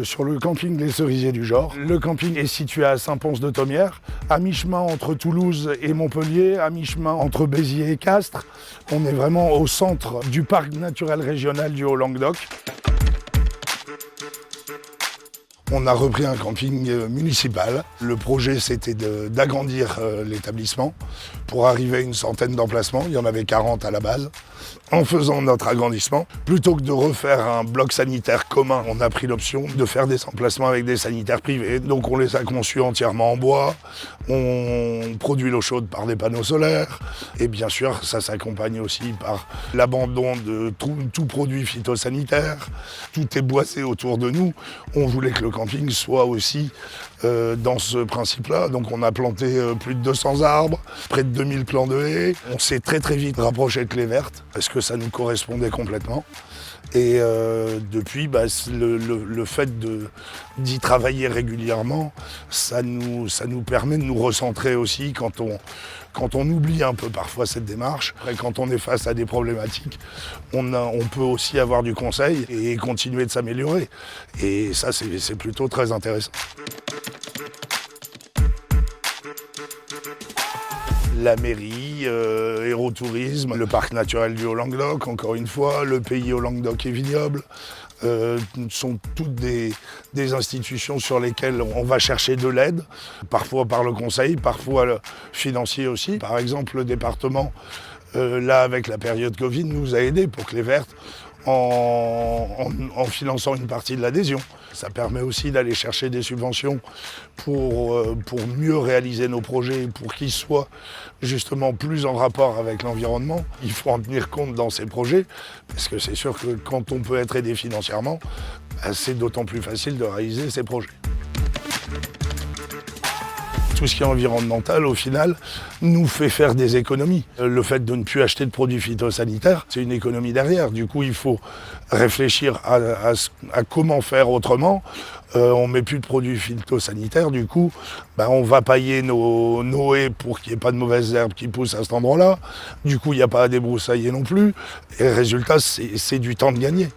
sur le camping Les Cerisiers du Jord. Le camping est situé à Saint-Pons-de-Thomières, à mi-chemin entre Toulouse et Montpellier, à mi-chemin entre Béziers et Castres. On est vraiment au centre du parc naturel régional du Haut-Languedoc. On a repris un camping municipal. Le projet, c'était d'agrandir l'établissement pour arriver à une centaine d'emplacements. Il y en avait 40 à la base. En faisant notre agrandissement, plutôt que de refaire un bloc sanitaire commun, on a pris l'option de faire des emplacements avec des sanitaires privés. Donc on les a conçus entièrement en bois. On produit l'eau chaude par des panneaux solaires. Et bien sûr, ça s'accompagne aussi par l'abandon de tout produit phytosanitaire. Tout est boisé autour de nous. On voulait que le camping soit aussi dans ce principe-là. Donc on a planté plus de 200 arbres, près de 2000 plants de haies. On s'est très vite rapproché de Clé Verte parce que ça nous correspondait complètement. Et depuis, le fait d'y travailler régulièrement, ça nous permet de nous recentrer aussi quand on oublie un peu parfois cette démarche. Après, quand on est face à des problématiques, on peut aussi avoir du conseil et continuer de s'améliorer. Et ça, c'est plutôt très intéressant. La mairie, Aérotourisme, le parc naturel du Haut-Languedoc, encore une fois, le pays Haut-Languedoc et vignoble, sont toutes des institutions sur lesquelles on va chercher de l'aide, parfois par le conseil, parfois financier aussi. Par exemple, le département, là avec la période Covid, nous a aidés pour Clé Verte en finançant une partie de l'adhésion. Ça permet aussi d'aller chercher des subventions pour mieux réaliser nos projets, pour qu'ils soient justement plus en rapport avec l'environnement. Il faut en tenir compte dans ces projets, parce que c'est sûr que quand on peut être aidé financièrement, c'est d'autant plus facile de réaliser ces projets. Tout ce qui est environnemental, au final, nous fait faire des économies. Le fait de ne plus acheter de produits phytosanitaires, c'est une économie derrière. Du coup, il faut réfléchir à comment faire autrement. On ne met plus de produits phytosanitaires, du coup, on va pailler nos haies pour qu'il n'y ait pas de mauvaises herbes qui poussent à cet endroit-là. Du coup, il n'y a pas à débroussailler non plus. Et le résultat, c'est du temps de gagner.